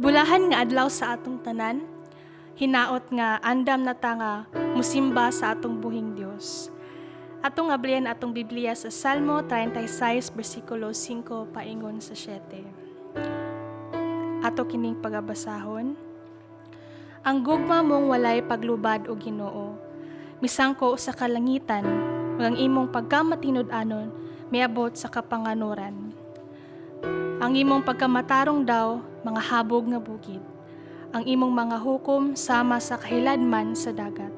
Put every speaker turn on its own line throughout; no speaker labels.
Bulahan nga adlaw sa atong tanan, hinaot nga andam na ta nga musimba sa atong buhing Dios. Atong ablihan atong Biblia sa Salmo 36 bersikulo 5 paingon sa 7. Ato kining pagabasahon. Ang gugma mong walay paglubad o Ginoo, misangko sa kalangitan, ang imong pagkamatinud-anon miabot sa kapanganuran. Ang imong pagkamatarong daw, mga habog nga bukid. Ang imong mga hukom sama sa kahiladman sa dagat.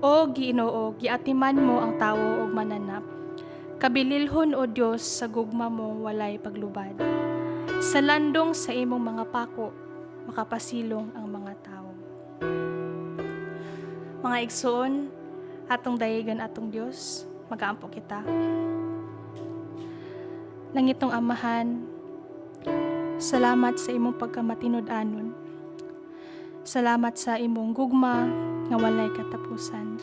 O Ginoo, giatiman mo ang tawo og mananap. Kabililhon o Dios sa gugma mong walay paglubad. Sa landong sa imong mga pako, makapasilong ang mga tao. Mga igsoon, atong dayigan atong Dios, magaampo kita. Langitong Amahan, salamat sa imong pagkamatinud-anon. Salamat sa imong gugma nga walay katapusan.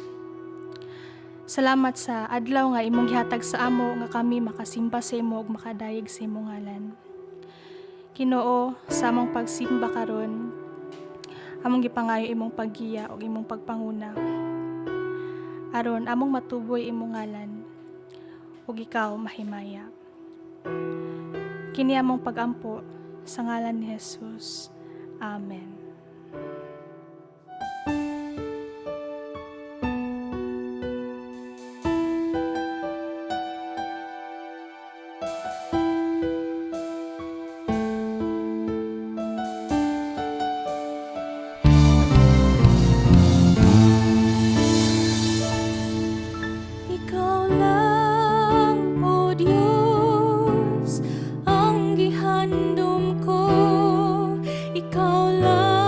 Salamat sa adlaw nga imong gihatag sa amo nga kami makasimba sa imo ug makadayeg sa imong ngalan. Ginoo, sa among pagsimba karon, among gipangayo imong paggiya ug imong pagpanguna. Aron among matuboy imong ngalan ug ikaw mahimaya. Kini among pagampo sa ngalan ni Jesus. Amen.
Ikaw lang, O Diyos, ang gihandom ko. Ikaw lang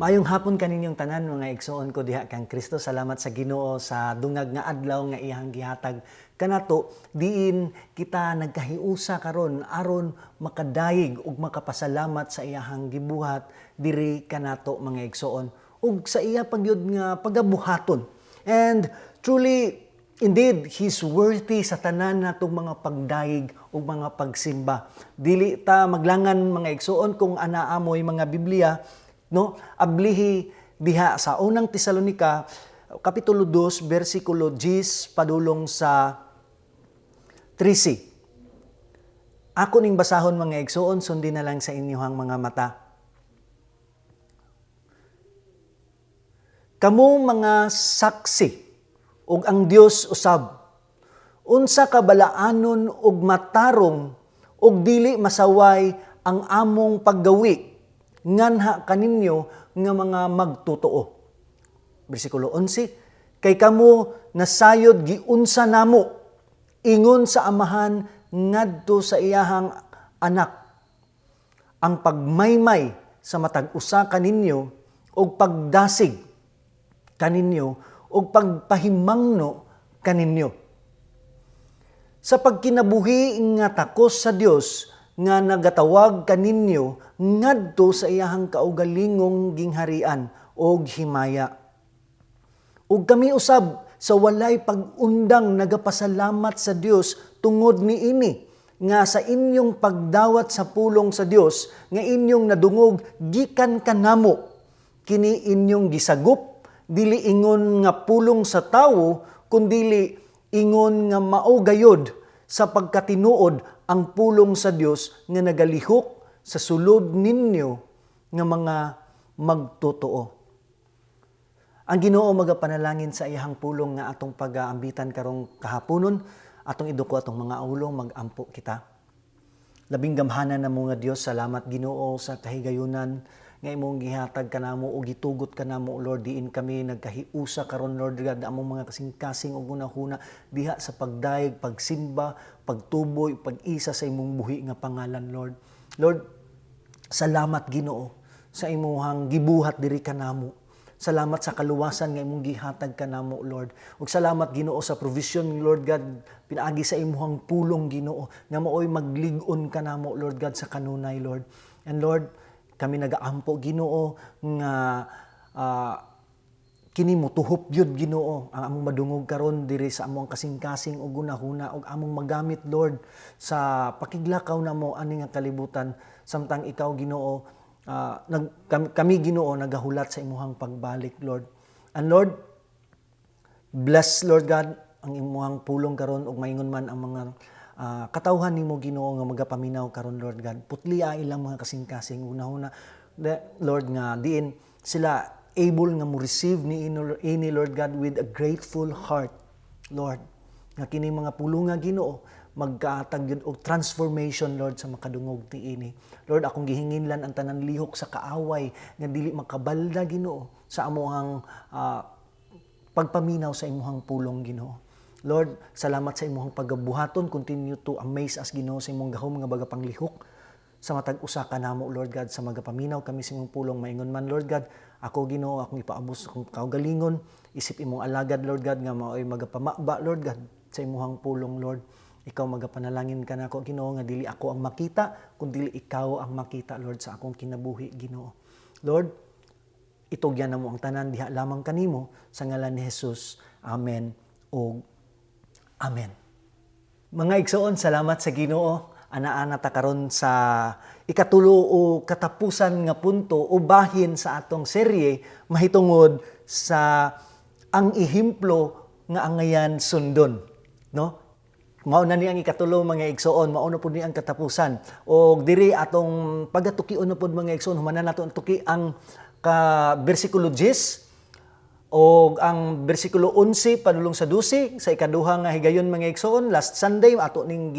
Maayong hapon kaninyong tanan mga igsoon ko diha kang Kristo. Salamat sa Ginoo sa dungag nga adlaw nga iyang gihatag kanato diin kita nagkahiusa karon aron makadayeg ug makapasalamat sa iyang gibuhat diri kanato mga igsoon ug sa iya pagyud nga pagabuhaton. And truly indeed, He's worthy sa tanan natong mga pagdaig o mga pagsimba. Dili ta maglangan mga igsoon kung anaamoy mga Biblia, no? Ablihi diha sa unang Tesalonika, Kapitulo 2, versikulo 10, padulong sa 13. Ako ning basahon mga igsoon, sundin na lang sa inyohang mga mata. Kamo mga saksi, ug ang Dios usab. Unsa kabalaanon ug matarong ug dili masaway ang among paggawi nganha kaninyo nga mga magtotoo. Bersikulo 11, kay kamo nasayod giunsa namo ingon sa amahan ngadto sa iyahang anak. Ang pagmaymay sa matag usa kaninyo ug pagdasig kaninyo ug pagpahimangno kaninyo. Sa pagkinabuhi nga takos sa Dios nga nagatawag kaninyo ngadto sa iyahang kaugalingong gingharian og himaya. Ug kami usab sa walay pag-undang nagapasalamat sa Dios tungod niini nga sa inyong pagdawat sa pulong sa Dios nga inyong nadungog gikan kanamo kini inyong gisagup dili ingon nga pulong sa tawo kundili ingon nga mao gayod sa pagkatinuod ang pulong sa Dios nga nagalihok sa sulod ninyo nga mga magtotoo. Ang Ginoo magapanalangin sa iyang pulong nga atong pag-aambitan karong kahaponon, atong iduko atong mga ulo magampo kita. Labing gamhanan na mga Dios, salamat Ginoo sa kahigayunan nga imong gihatag kanamo o gitugot kanamo Lord, diin kami nagkahiusa karon Lord God among mga kasing-kasing ug hunahuna diha sa pagdaig, pagsimba, pagtuboy, pag-isa sa imong buhi nga pangalan Lord. Lord, salamat Ginoo sa imong gibuhat diri kanamo. Salamat sa kaluwasan nga imong gihatag kanamo Lord. Ug salamat Ginoo sa provision Lord God pinaagi sa imong pulong Ginoo nga maoy maglig-on kanamo Lord God sa kanunay Lord. And Lord, kami nagaampo Ginoo nga kini mo tuhop gyud Ginoo ang among madungog karon diri sa among kasing-kasing ug hunahuna ug among magamit Lord sa pakiglakaw namo ani nga kalibutan samtang ikaw Ginoo kami Ginoo nagahulat sa imuhang pagbalik Lord. And Lord, bless Lord God ang imuhang pulong karon ug maingon man ang mga katawhan nimo Ginoo nga magapaminaw karon Lord God. Putlia ilang mga kasing-kasing una-una Lord nga diin sila able nga mo receive ni ini Lord God with a grateful heart Lord. Nga kini mga pulong nga Ginoo magkaatag yun og transformation Lord sa makadungog ti ini. Lord, akong gihinginlan ang tanan lihok sa kaaway nga dili makabalda Ginoo sa amuhang pagpaminaw sa imuhang pulong Ginoo. Lord, salamat sa imuhang pagabuhaton. Continue to amaze us Ginoo sa imong gahom nga bagapanglihok sa matag usa kanamo Lord God sa magapaminaw kami sa imong pulong maingon man Lord God. Ako Ginoo akong ipaabos akong kaugalingon isip imong alagad Lord God nga maoy magapamaba Lord God sa imuhang pulong Lord. Ikaw magapanalangin ka na ako, Ginoo, nga dili ako ang makita, kundi ikaw ang makita, Lord, sa akong kinabuhi, Ginoo. Lord, itugyan na mo ang tanan, diha lamang kanimo, sa ngalan ni Jesus. Amen o Amen. Mga igsoon, salamat sa Ginoo. Ana-ana ta karon sa ikatulo o katapusan nga punto o bahin sa atong serye, mahitungod sa ang ihimplo nga angayan sundon. No? Mao na ni ang ikatulo mga igsoon, mao na pud ni ang katapusan. Og diri atong pagatukion na pud mga igsoon, humanan nato ang tuki ang bersikulo 10 og ang bersikulo 11 padulong sa 12 sa ikaduha nga higayon mga igsoon. Last Sunday ato ning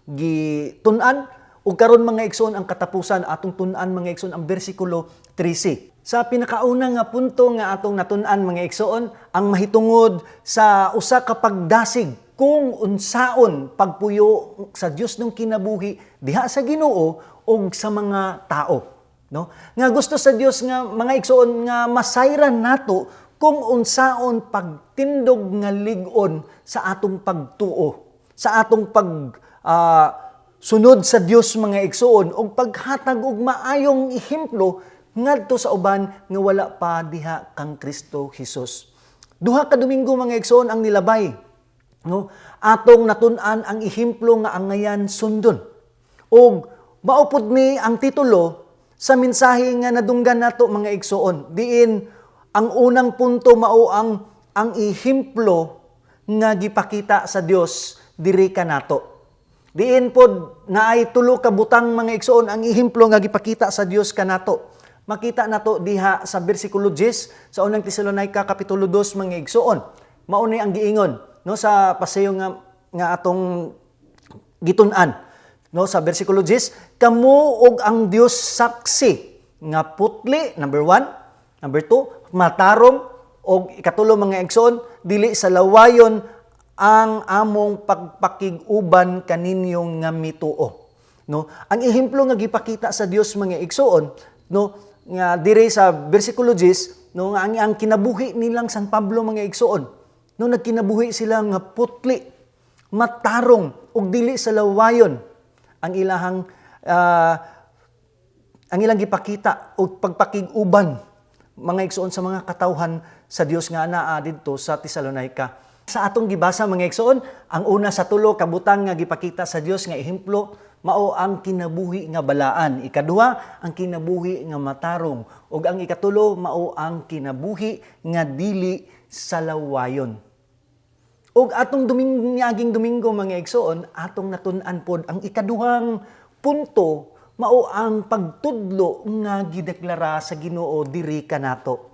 gitun-an ug karon mga igsoon ang katapusan atong tun-an mga igsoon ang bersikulo 13. Sa pinakauna nga punto nga atong natun-an mga igsoon, ang mahitungod sa usa ka pagdasig kung unsaon pagpuyo sa Dios ng kinabuhi diha sa Ginoo o sa mga tao. no? Nga gusto sa Dios nga mga igsoon nga masayran nato kung unsaon pagtindog nga lig-on sa atong pagtuo, sa atong sunod sa Dios mga igsoon og paghatag og maayong ehemplo ngadto sa uban nga wala pa diha kang Kristo Jesus. Duha ka Domingo mga igsoon ang nilabay, no? Atong natun-an ang ehemplo nga angayan sundon. Og maupod mi ang titulo sa mensahe nga nadunggan nato mga igsoon. Diin ang unang punto mao ang ehemplo nga gipakita sa Dios diri kanato. Diin pod naay tulo ka butang mga igsoon ang ehemplo nga gipakita sa Dios kanato. Makita nato diha sa bersikulo 10 sa unang Tesalonica kapitulo 2 mga igsoon. Mao ni ang giingon no sa pasayo nga atong gitun-an. No sa bersikulo 10, kamo og ang Dios saksi nga putli number 1, number 2, matarong og ikatulo mga igsoon dili sa lawayon ang among pagpakig-uban kaninyong nga mituo. No, ang ehemplo nga gipakita sa Dios mga igsoon, no, nga dire sa bersikulo 10, no, nga ang kinabuhi nilang San Pablo mga igsoon, no, nagkinabuhi sila nga putli, matarong ug dili sa lawayon ang ilang gipakita og pagpakig-uban mga igsoon sa mga katawhan sa Dios nga anaa didto sa Tesalonica. Sa atong gibasa mga igsoon, ang una sa tulo ka butang nga gipakita sa Dios nga ehemplo mao ang kinabuhi nga balaan. Ikaduha, ang kinabuhi nga matarong. Ug ang ikatulo, mao ang kinabuhi nga dili sa lawayon. Ug atong aging Domingo mga igsoon, atong natun-an pod ang ikaduhang punto, mao ang pagtudlo nga gideklara sa Ginoo diri kanato.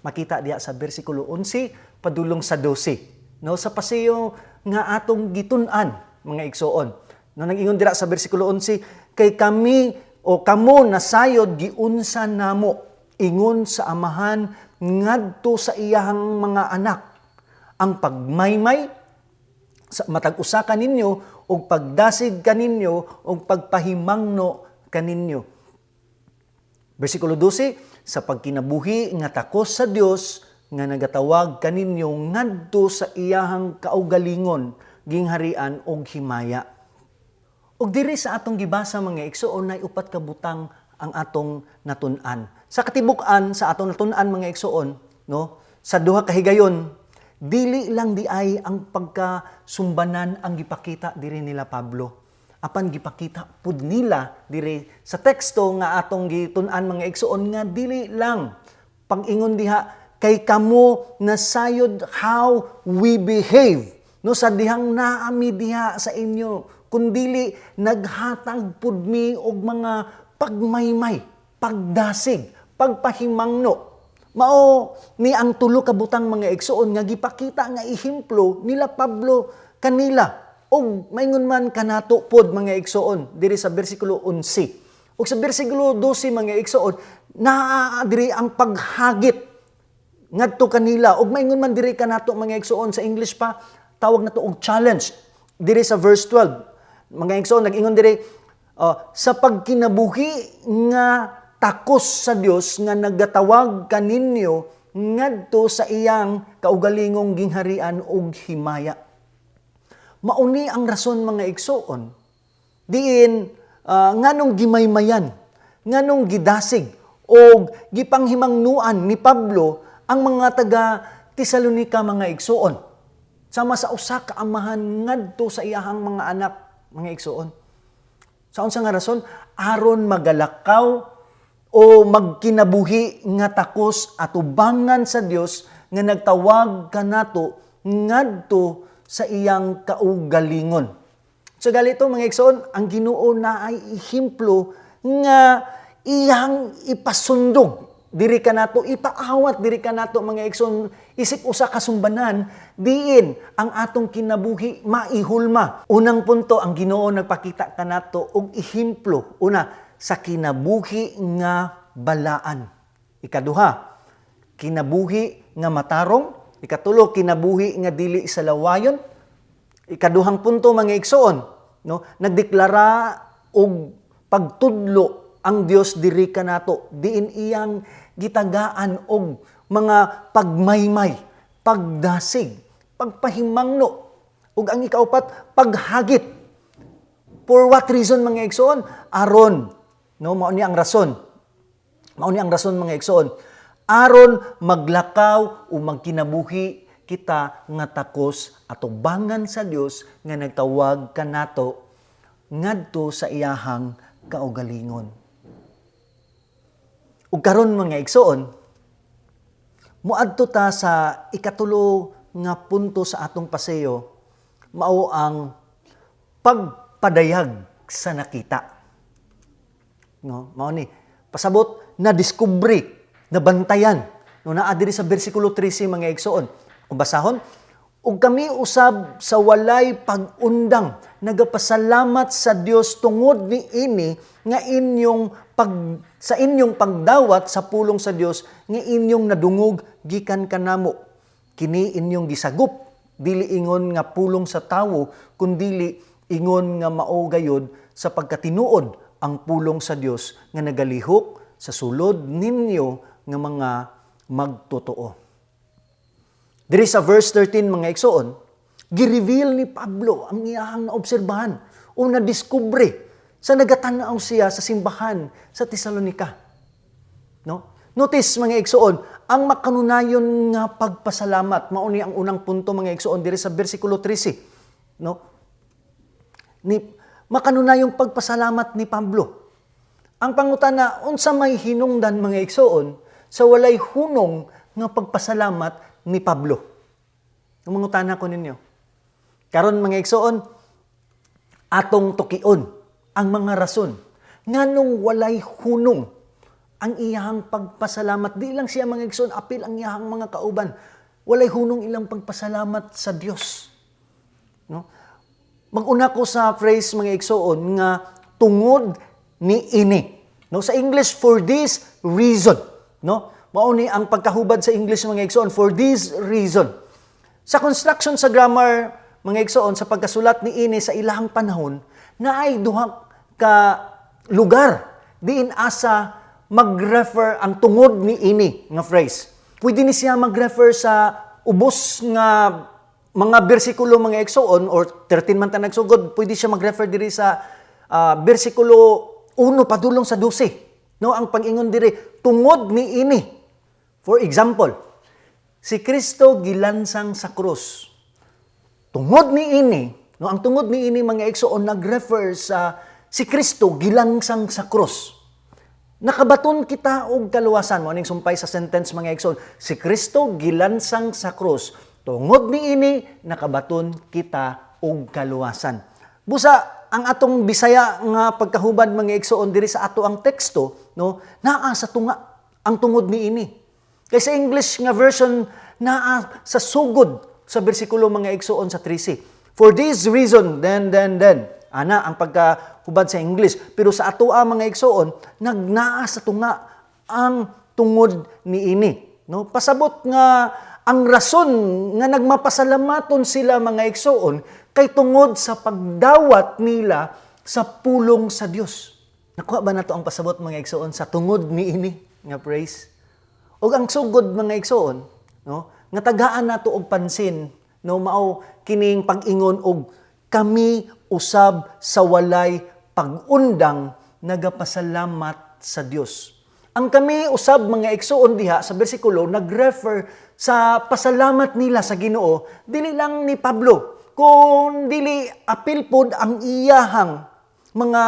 Makita diha sa bersikulo 11 padulong sa 12. No, sa pasayo nga atong gitun-an mga igsoon. No, nag-ingon dira sa bersikulo 11, kay kami o kamo nasayod giunsa namo ingon sa amahan ngadto sa iyang mga anak ang pagmaymay sa matag usa kaninyo og pagdasig kaninyo og pagpahimangno kaninyo. Bersikulo 12, sa pagkinabuhi nga takos sa Dios nga nagatawag kaninyo ngadto sa iyahang kaugalingon, gingharian og himaya. Og diri sa atong gibasa mga igsoon nay upat ka butang ang atong natun-an. Sa katibuk-an sa atong natun-an mga igsoon, no, sa duha ka higayon, dili lang di ay ang pagkasumbanan ang gipakita diri nila Pablo. Apan gipakita pud nila diri sa teksto nga atong gitun-an mga igsoon nga dili lang pag-ingon diha kay kamo nasayod how we behave. No, sa dihang naami diha sa inyo, kundili naghatag pud mi og mga pagmaymay, pagdasig, pagpahimangno. Mao ni ang tulo ka butang mga igsoon nga gipakita nga ehemplo nila Pablo kanila og maingon man kanato pod mga igsoon diri sa bersikulo 11. Ug sa bersikulo 12 mga igsoon naa diri ang paghagit ngadto kanila og maingon man diri kanato mga igsoon sa English pa tawag nato og challenge diri sa verse 12. Mga igsoon nag-ingon diri sa pagkinabuhi nga takos sa Dios nga nagatawag kaninyo ngadto sa iyang kaugalingong gingharian ug himaya. Mauni ang rason mga igsoon diin nganong gimaymayan, nganong gidasig o gipanghimangnuan ni Pablo ang mga taga Tesalonica mga igsoon sama sa usa ka amahan ngadto sa iyahang mga anak mga igsoon. Sa unsa nga rason? Aron magalakaw o magkinabuhi nga takos atubangan sa Dios nga nagtawag kanato ngadto sa iyang kaugalingon. So galito mga igsoon, ang Ginoo na ay ehemplo nga iyang ipasundog diri kanato, ipaawat diri kanato mga igsoon, isip usa ka sumbanan diin ang atong kinabuhi maihulma. Unang punto, ang Ginoo nagpakita kanato og ehemplo una sa kinabuhi nga balaan. Ikaduha, kinabuhi nga matarong. Ikatulo, kinabuhi nga dili sa lawayon. Ikaduhang punto mga igsoon, no, nagdeklara og pagtudlo ang Dios diri kanato, diin iyang gitagaan og mga pagmaymay, pagdasig, pagpahimangno, ug ang ikaupat, paghagit. For what reason mga igsoon? Aron, no, mao ni ang rason. Mao ni ang rason mga igsoon. Aron maglakaw o magkinabuhi kita nga takos atubangan sa Dios nga nagtawag kanato ngadto sa iyahang kaugalingon. Ug karon mga igsoon, muadto ta sa ikatulo nga punto sa atong paseyo, mao ang pagpadayag sa nakita. No, mao ni pasabot na diskubre, na bantayan. No, naa diri sa bersikulo 13 mga igsoon. Kung basahon, ug kami usab sa walay pag-undang nagapasalamat sa Dios tungod ni ini nga sa inyong pagdawat sa pulong sa Dios nga inyong nadungog gikan kanamo. Kini inyong gisagup, dili ingon nga pulong sa tawo, kundili ingon nga mao gayod sa pagkatinuod ang pulong sa Dios nga nagalihok sa sulod ninyo nga mga magtotoo. Diri sa verse 13 mga igsoon, gi-reveal ni Pablo ang iyahang naobserbahan o nadiskubre sa nagatanaw siya sa simbahan sa Tesalonica. No? Notice mga igsoon, ang makanunayon nga pagpasalamat, mao ni ang unang punto mga igsoon diri sa bersikulo 13. No? Makanunayong pagpasalamat ni Pablo. Ang pangutana, unsa may hinungdan mga igsoon sa walay hunong nga pagpasalamat ni Pablo. Ang mangutana ko ninyo. Karon mga igsoon, atong tukion ang mga rason nganong walay hunong ang iyahang pagpasalamat. Di lang siya mga igsoon, apil ang iyahang mga kauban. Walay hunong ilang pagpasalamat sa Dios. No? Mag-una ko sa phrase mga igsoon nga tungod ni ini. No, sa English, for this reason. No? Mao ni ang pagkahubad sa English mga igsoon, for this reason. Sa construction sa grammar mga igsoon, sa pagkasulat ni ini sa ilahang panahon, naay duha ka lugar diin asa mag-refer ang tungod ni ini nga phrase. Pwede ni siya mag-refer sa ubos nga mga bersikulo mga igsoon or 13 man ta nagsugod, pwede siya mag-refer diri sa bersikulo 1 padulong sa 12. No, ang pag-ingon diri tungod ni ini. For example, si Kristo gilansang sa krus. Tungod ni ini, no, ang tungod ni ini mga igsoon nag-refer sa si Kristo gilansang sa krus. Nakabaton kita og kaluwasan. Mo ning sumpay sa sentence mga igsoon, si Kristo gilansang sa krus. Tungod ni ini nakabaton kita og kaluwasan. Busa ang atong Bisaya nga pagkahubad mga igsoon diri sa ato ang teksto, no, naa sa tunga ang tungod ni ini. Kay sa English nga version naa sa sugod sa bersikulo mga igsoon sa 13. For this reason, then. Ana ang pagkahubad sa English. Pero sa ato mga igsoon, nagnaa sa tunga ang tungod ni ini. No? Pasabot nga ang rason nga nagmapasalamaton sila mga igsoon kay tungod sa pagdawat nila sa pulong sa Dios. Nakuha ba nato ang pasabot mga igsoon sa tungod ni ini nga praise? O ang sugod mga igsoon, no, nga tagaan nato og pansin, no, mao kining pag-ingon og kami usab sa walay pag-undang nagapasalamat sa Dios. Ang kami usab mga igsoon diha sa bersikulo nag-refer sa pasalamat nila sa Ginoo, dili lang ni Pablo, kung dili apil pod ang iyahang mga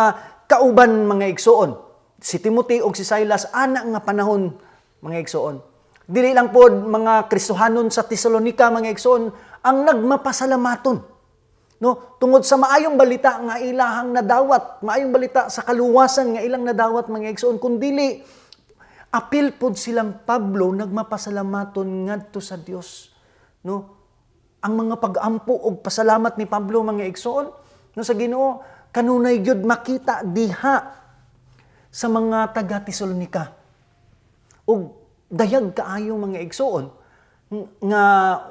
kauban mga igsoon. Si Timothy o si Silas ana nga panahon mga igsoon. Dili lang pod mga Kristohanon sa Tesalonica mga igsoon ang nagmapasalamaton. No, tungod sa maayong balita nga ilahang nadawat, maayong balita sa kaluwasan nga ilang nadawat mga igsoon, kundili apil pod silang Pablo nagmapasalamaton ngadto sa Dios. No? Ang mga pag-ampo og pasalamat ni Pablo mga igsoon, no, sa Ginoo kanunay gyud makita diha sa mga taga Tesalonica. Og dayag kaayo mga igsoon nga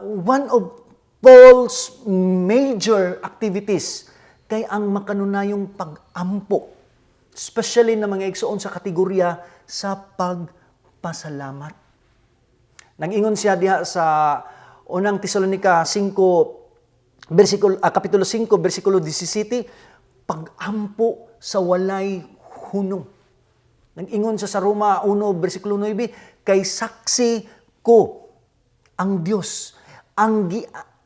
one of Paul's major activities kay ang makanunayong pag-ampo especially na mga igsoon sa kategorya sa pagpasalamat. Nag-ingon siya diha sa unang Tesalonica 5 kapitulo 5 bersikulo 17, pag-ampo sa walay hunong. Nag-ingon siya sa Roma 1 bersikulo 9, kay saksi ko ang Dios, ang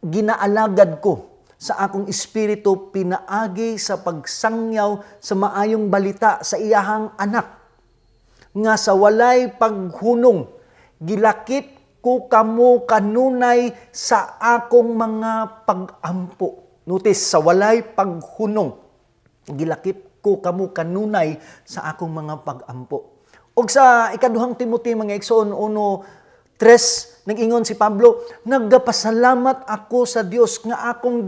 ginaalagad ko sa akong espiritu pinaagi sa pagsangyaw sa maayong balita sa iyahang anak, nga sa walay paghunong gilakip ko kamo kanunay sa akong mga pag-ampo. Notice, sa walay paghunong gilakip ko kamo kanunay sa akong mga pag-ampo. Og sa ikaduhang Timothy mga igsoon 1:3, nag-ingon si Pablo, nagapasalamat ako sa Dios nga akong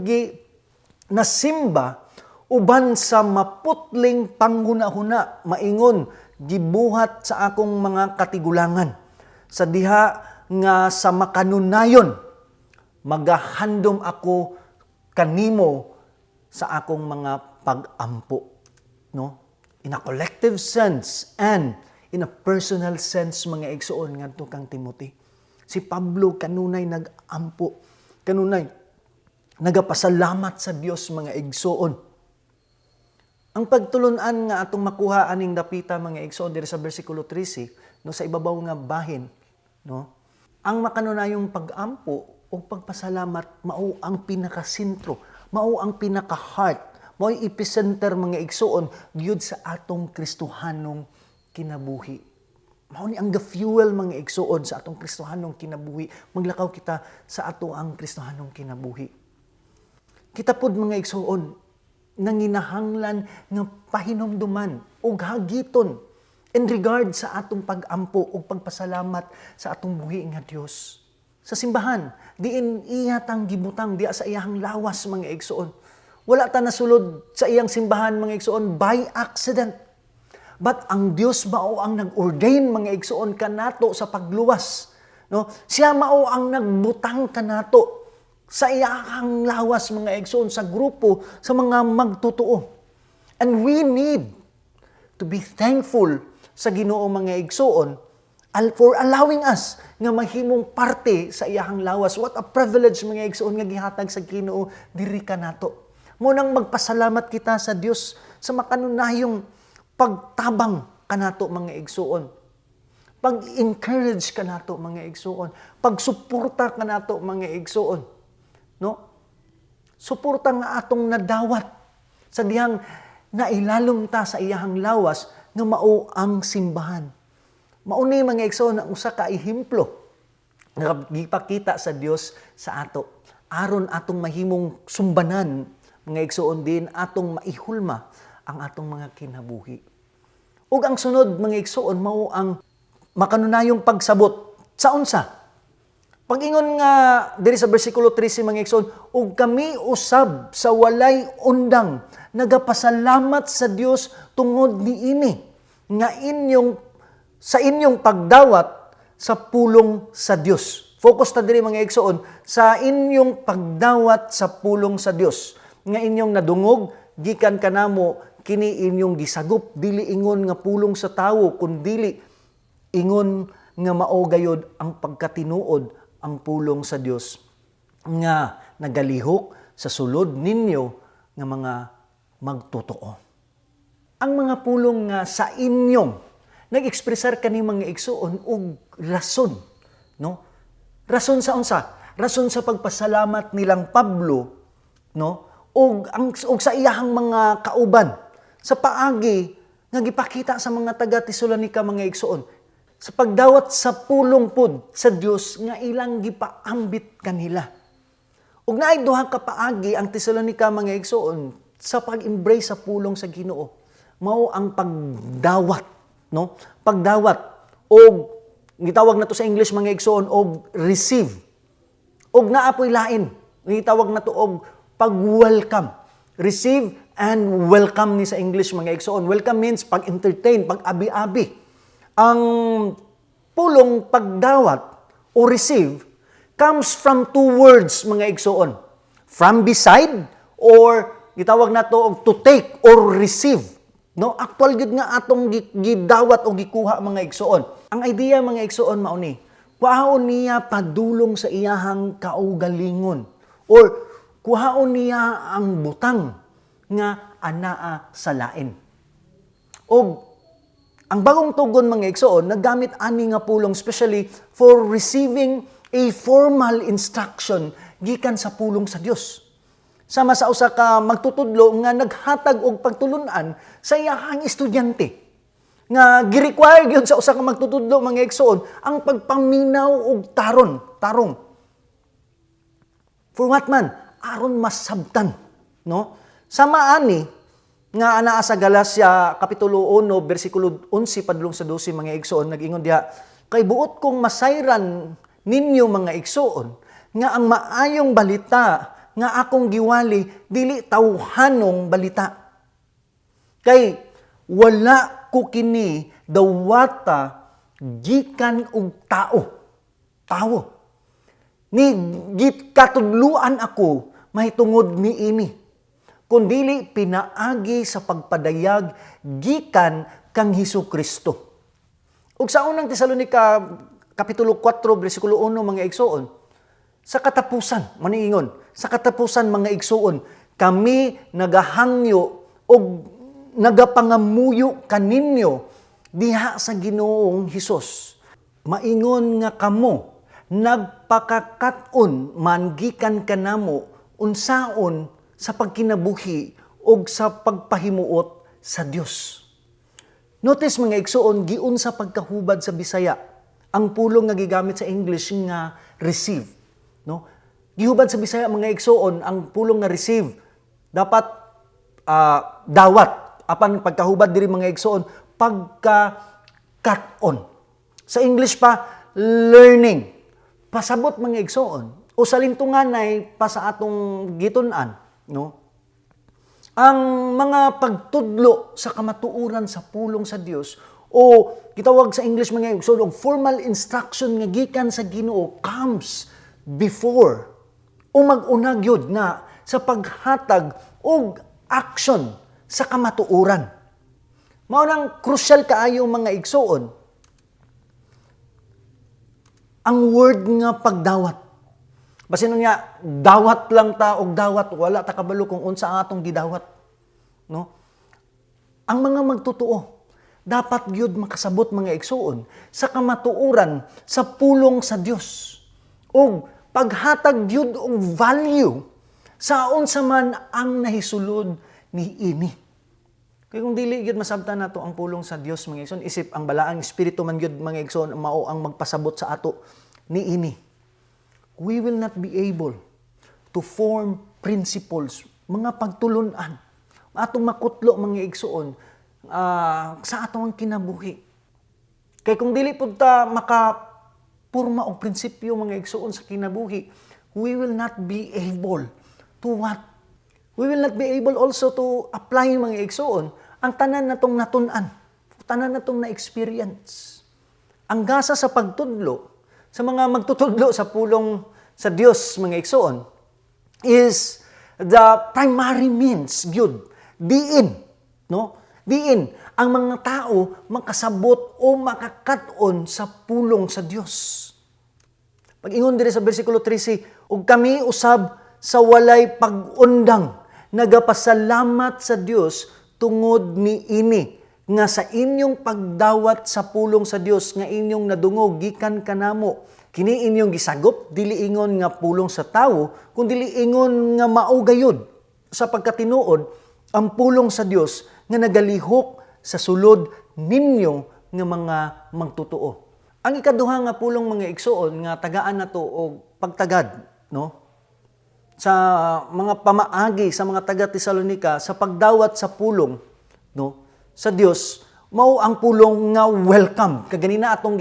nasimba uban sa maputling panghunahuna, maingon gibuhat sa akong mga katigulangan. Sa diha nga sa makanunayon magahandom ako kanimo sa akong mga pag-ampo, no? In a collective sense and in a personal sense mga igsoon ngadto kang Timothy. Si Pablo kanunay nag-ampo, kanunay nagapasalamat sa Dios mga igsoon. Ang pagtulunan nga atong makuha aning dapita mga igsoon diri sa bersikulo 13, no, sa ibabaw nga bahin, no? Ang makanunayong pag-ampo o pagpasalamat mao ang pinakasentro, mao ang pinaka-heart, mao ang epicenter mga igsoon gyud sa atong Kristohanong kinabuhi. Mao ni ang fuel mga igsoon sa atong Kristohanong kinabuhi. Maglakaw kita sa ato ang Kristohanong kinabuhi. Kita pod mga igsoon nanginahanglan nga pahinomduman ug hagiton in regard sa atong pag-ampo ug pagpasalamat sa atong buhi nga Dios. Sa simbahan, diin iyatang gibutang diya sa iyang lawas mga igsoon. Wala ta nasulod sa iyang simbahan mga igsoon by accident. But ang Dios mao ang nag-ordain mga igsoon kanato sa pagluwas, no? Siya mao ang nagbutang kanato sa iyang lawas mga igsoon sa grupo sa mga magtotoo. And we need to be thankful sa Ginoo mga igsoon for allowing us nga mahimong parte sa iyang lawas. What a privilege mga igsoon nga gihatag sa Ginoo diri kanato. Mo nang magpasalamat kita sa Dios sa makanunayong pagtabang kanato mga igsoon. Pag-encourage kanato mga igsoon, pagsuporta kanato mga igsoon, no? Suporta nga atong nadawat sa dihang nailalom ta sa iyang lawas nga mao ang simbahan. Mao ni mga igsoon ang usa ka ehemplo nga gipakita sa Dios sa ato. Aron atong mahimong sumbanan mga igsoon din atong maihulma ang atong mga kinabuhi. Ug ang sunod mga igsoon mao ang makanunayong pagsabot sa unsa. Pag-ingon nga diri sa bersikulo 13 mga igsoon, ug kami usab sa walay undang nagapasalamat sa Dios tungod niini nga sa inyong pagdawat sa pulong sa Dios. Focus ta diri mga igsoon sa inyong pagdawat sa pulong sa Dios nga inyong nadungog gikan kanamo kini inyong gisagop, dili ingon nga pulong sa tawo kundi ingon nga mao gayod ang pagkatinuod ang pulong sa Dios nga nagalihok sa sulod ninyo nga mga magtotoo. Ang mga pulong nga sa inyong nag-ekspresar kani mga igsoon og rason, no? Rason sa unsa? Rason sa pagpasalamat nilang Pablo, no? Og sa iyahang mga kauban sa paagi nga gipakita sa mga taga Tesalonica mga igsoon sa pagdawat sa pulong pod sa Dios nga ilang gipaambit kanila. Ug naay duha ka paagi ang Tesalonica mga igsoon sa pag-embrace sa pulong sa Ginoo. Mao ang pagdawat, no? Pagdawat og gitawag nato sa English mga igsoon og receive. Og naapoy lain, gitawag nato og pag-welcome. Receive and welcome ni sa English mga igsoon. Welcome means pag-entertain, pag-abi-abi. Ang pulong pagdawat o receive comes from two words mga igsoon. From beside or gitawag nato og to take or receive. No, actual gid nga atong gidawat o gikuha mga igsoon. Ang idea mga igsoon mao ni, kuhaon niya padulong sa iyahang kaugalingon or kuhaon niya ang butang nga anaa sa lain. O ang bagong tugon mga igsoon naggamit ani nga pulong especially for receiving a formal instruction gikan sa pulong sa Dios. Sama sa usa ka magtutudlo nga naghatag og pagtulunan sa iyahang estudyante. Nga gi-require gyud sa usa ka magtutudlo mga igsoon ang pagpaminaw og tarong. For what man? Aron masabtan, no? Sama ani nga anaa sa Galacia kapitulo 1 bersikulo 11 padulong sa 12 mga igsoon nag-ingon diha, kay buot kong masayran ninyo mga igsoon nga ang maayong balita nga akong giwali dili tawhanong balita. Kay wala ko kini dawata gikan og tawo. Ni gikatudluan ako mahitungod niini. Kundili pinaagi sa pagpadayag gikan kang Hesukristo. Ug sa unang Tesalonica kapitulo 4 bersikulo 1 mga igsoon, sa katapusan, maniingon, sa katapusan mga igsoon, kami nagahangyo o nagapangamuyo kaninyo diha sa Ginoong Hesus. Maingon nga kamo, nagpakakat-on mangikan kanamo unsaon sa pagkinabuhi o sa pagpahimuot sa Dios. Notice mga igsoon, giun sa pagkahubad sa Bisaya, ang pulong nga gigamit sa English nga receive. No? Gihubad sa Bisaya mga igsoon, ang pulong nga receive dapat dawat. Apan pagkahubad diri mga igsoon, pagka-cut-on. Sa English pa, learning. Pasabot mga igsoon. O sa lintungan ay pa sa atong gitun-an, no? Ang mga pagtudlo sa kamatuoran sa pulong sa Dios o gitawag sa English mga igsoon og formal instruction nga gikan sa Ginoo comes before o mag-unag yun na sa paghatag o action sa kamatuoran. Mao nang crucial kaayo mga igsoon ang word nga pagdawat. Basin niya, dawat lang ta og dawat, wala ta kabalo kung unsa ang atong gidawat. No? Ang mga magtutuo dapat gyud makasabot mga igsoon sa kamatuoran sa pulong sa Dios. O paghatag gyud og value sa unsa man ang nahisulod ni ini. Kay kung dili gyud masabtan nato ang pulong sa Dios mga igsoon, isip ang balaang espiritu man gyud mga igsoon mao ang magpasabot sa ato ni ini. We will not be able to form principles, mga pagtulunan, atong makutlo mga igsoon sa atong kinabuhi. Kay kung dili pud ta makapurma og prinsipyo mga igsoon sa kinabuhi, we will not be able to what? We will not be able also to apply mga igsoon ang tanan natong natun-an, tanan natong na-experience. Ang gasa sa pagtudlo, sa mga magtutudlo sa pulong sa Dios mga igsoon, is the primary means, gyud, diin, no? Diin, ang mga tao makasabot o makakaton sa pulong sa Dios. Pag-ingon diri sa bersikulo 13, ug kami usab sa walay pag-undang, nagapasalamat sa Dios tungod ni ini, nga sa inyong pagdawat sa pulong sa Dios nga inyong nadungog gikan kanamo, kini inyong gisagop dili ingon nga pulong sa tawo kundi dili ingon nga mao gayud sa pagkatinuod ang pulong sa Dios nga nagalihok sa sulod ninyo nga mga magtutuo. Ang ikaduha nga pulong mga igsoon nga tagaan nato og pagtagad, no? Sa mga pamaagi sa mga taga Tesalonica sa pagdawat sa pulong, no? Sa Dios, mao ang pulong nga welcome. Kaganina atong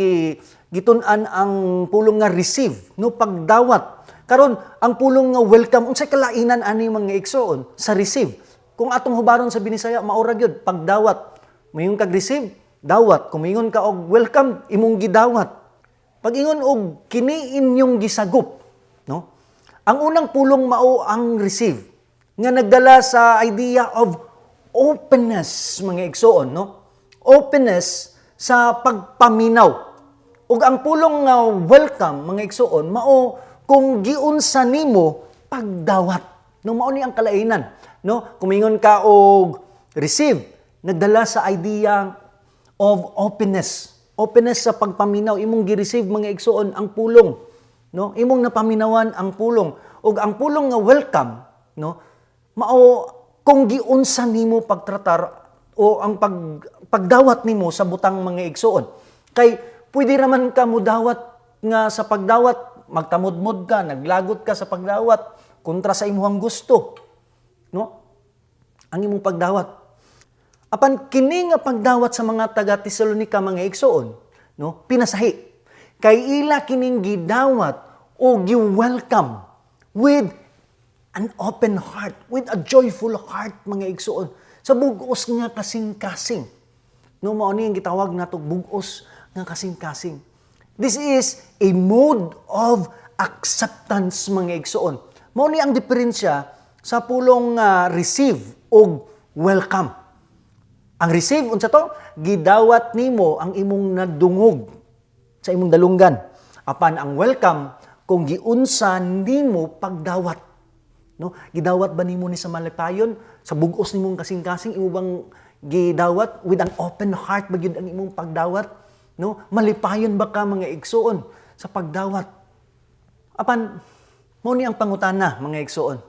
gitun-an ang pulong nga receive, no, pagdawat. Karon ang pulong nga welcome unsay kalainan ani mga igsoon sa receive. Kung atong hubaron sa Binisaya maura gyud pagdawat. Mayon kag receive, dawat. Kung ingon ka og welcome, imong gidawat. Pag ingon og kini inyong gisagop, no? Ang unang pulong mao ang receive nga nagdala sa idea of openness mga igsoon, no? Openness sa pagpaminaw. Ug ang pulong nga welcome mga igsoon mao kung giunsa nimo pagdawat. No, mao ni ang kalainan, no? Kumingon ka og receive, nagdala sa idea of openness. Openness sa pagpaminaw, imong gi-receive mga igsoon ang pulong, no? Imong napaminawan ang pulong. Ug ang pulong nga welcome, no? Mao kung giunsa nimo pagtratar o ang pagdawat nimo sa butang mga igsoon. Kay pwede raman ka mudawat nga sa pagdawat magtamudmod ka, naglagot ka sa pagdawat kontra sa imong gusto, no? Ang imong pagdawat. Apan kini nga pagdawat sa mga taga Tesalonica mga igsoon, no? Pinasahi. Kay ila kining gidawat o gi-welcome with an open heart, with a joyful heart mga igsoon. Sa bugos nga kasing-kasing. No, mao ni ang gitawag nato bugos nga kasing-kasing. This is a mode of acceptance mga igsoon. Mao ni ang diferensya sa pulong receive o welcome. Ang receive unsa to? Gidawat nimo ang imong nadungog sa imong dalunggan. Apan ang welcome kung giunsa nimo pagdawat. No, gidawat ba nimo ni sa malipayon sa bugos nimong kasing-kasing imo bang gidawat with an open heart ba gyud ang imong pagdawat? No, malipayon ba ka mga igsoon sa pagdawat? Apan mao ni ang pangutana mga igsoon.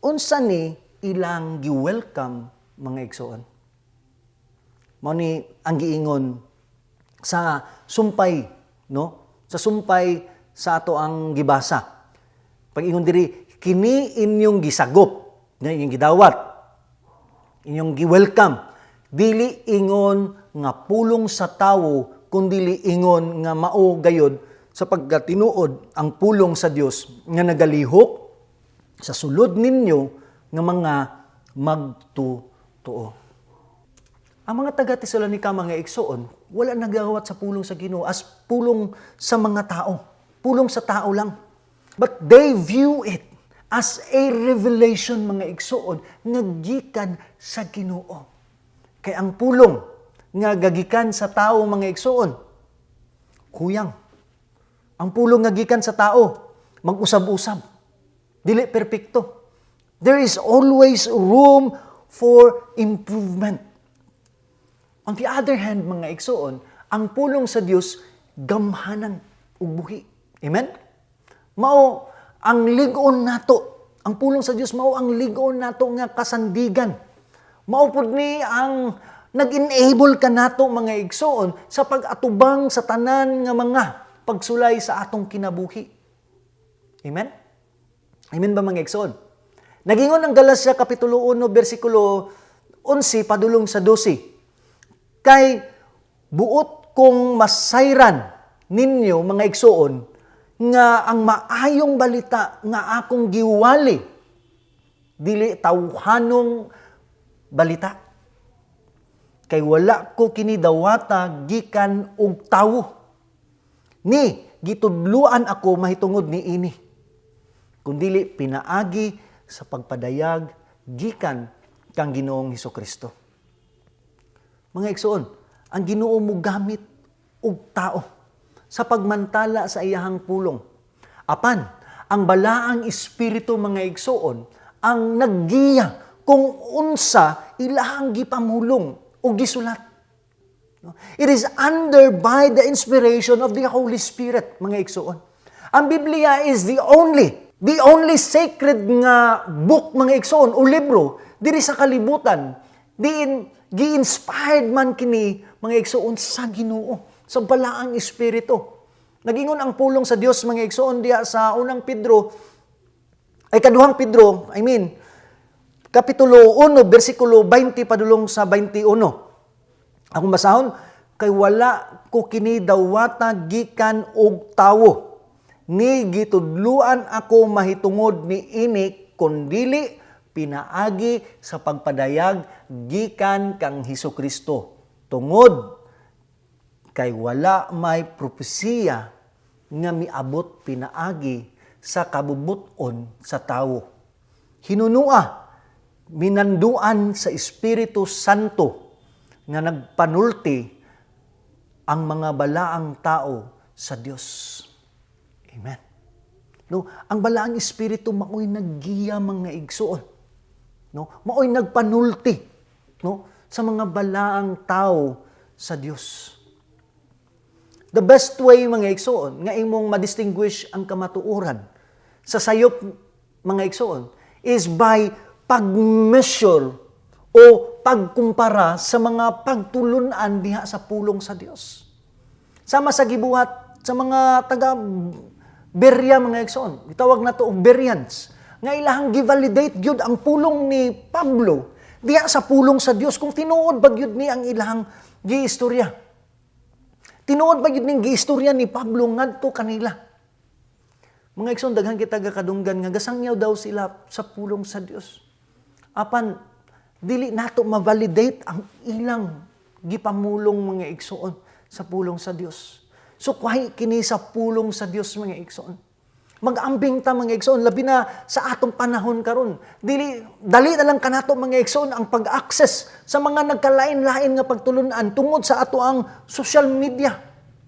Unsa ni ilang gi-welcome mga igsoon? Mao ni ang giingon sa sumpay, no? Sa sumpay sa ato ang gibasa. Pag-ingon diri, kini inyong gisagop, na inyong gidawat, inyong gi-welcome. Dili ingon nga pulong sa tawo, kundi ingon nga mao gayod sa pagkatinuod ang pulong sa Dios nga nagalihok sa sulod ninyo nga mga magtutuo. Ang mga taga Tesalonica mga igsoon, wala nagawat sa pulong sa Ginoo as pulong sa mga tao. Pulong sa tao lang. But they view it as a revelation mga igsoon nga gikan sa Ginoo. Kay ang pulong nga gagikan sa tao mga igsoon, kuyang. Ang pulong nga gikan sa tao, mag-usab-usab. Dili perpekto. There is always room for improvement. On the other hand, mga igsoon, ang pulong sa Dios gamhanan ug buhi. Amen? Mao ang lig-on nato. Ang pulong sa Dios mao ang lig-on nato nga kasandigan. Mao pud ni ang nag-enable ka nato mga igsoon sa pag-atubang sa tanan nga mga pagsulay sa atong kinabuhi. Amen? Amen ba mga igsoon? Nagingon ang Galacia kapitulo 1 bersikulo 11 padulong sa 12. Kay buot kong masayran ninyo mga igsoon nga ang maayong balita nga akong giwali dili tawhanong balita. Kay wala ko kini dawata gikan og tawo. Ni gitudluan ako mahitungod ni ini. Kundili pinaagi sa pagpadayag gikan kang Ginoong Hesukristo. Mga igsoon, ang Ginoo mo gamit og tao sa pagmantala sa iyahang pulong. Apan, ang balaang espiritu mga igsoon ang naggiya kung unsa ilahang gipamulong o gisulat. It is under by the inspiration of the Holy Spirit, mga igsoon. Ang Biblia is the only sacred nga book, mga igsoon, o libro, diri sa kalibutan, gi-inspired man kini, mga igsoon, sa Ginoo, sa balaang espiritu. Nagingon ang pulong sa Dios, mga igsoon, diya sa kaduhang Pedro, Kapitulo 1, versikulo 20 padulong sa 21. Akong basahon, kay wala ko kini dawata gikan og tawo. Ni gitudluan ako mahitungod ni ini kundili pinaagi sa pagpadayag gikan kang Hesukristo. Tungod kay wala may propesiya nga miabot pinaagi sa kabubuton sa tawo. Hinunua minanduan sa Espiritu Santo nga nagpanulti ang mga balaang tao sa Dios. Amen. No, ang balaang espiritu maoy naggiya mga igsoon. No, maoy nagpanulti, no, sa mga balaang tao sa Dios. The best way mga igsoon nga imong ma-distinguish ang kamatuoran sa sayop mga igsoon is by pag-measure o pagkumpara sa mga pagtulunan diha sa pulong sa Dios. Sama sa gibuhat sa mga taga Berea mga igsoon. Itawag na to og Bereans. Nga ilahang givalidate gyud ang pulong ni Pablo diha sa pulong sa Dios kung tinuod ba gyud ni ang ilahang giistorya. Tinuod ba gyud ning giistorya ni Pablo ngadto kanila. Mga igsoon, daghan kita kadunggan nga gasangyaw daw sila sa pulong sa Dios. Apan dili nato ma-validate ang ilang gipamulong mga igsoon sa pulong sa Dios. So, kuhay kini sa pulong sa Dios mga igsoon. Mag-ambing ta mga igsoon, labi na sa atong panahon karon. Dali na lang kanato mga igsoon ang pag-access sa mga nagkalain-lain nga pagtulunan tungod sa ato ang social media.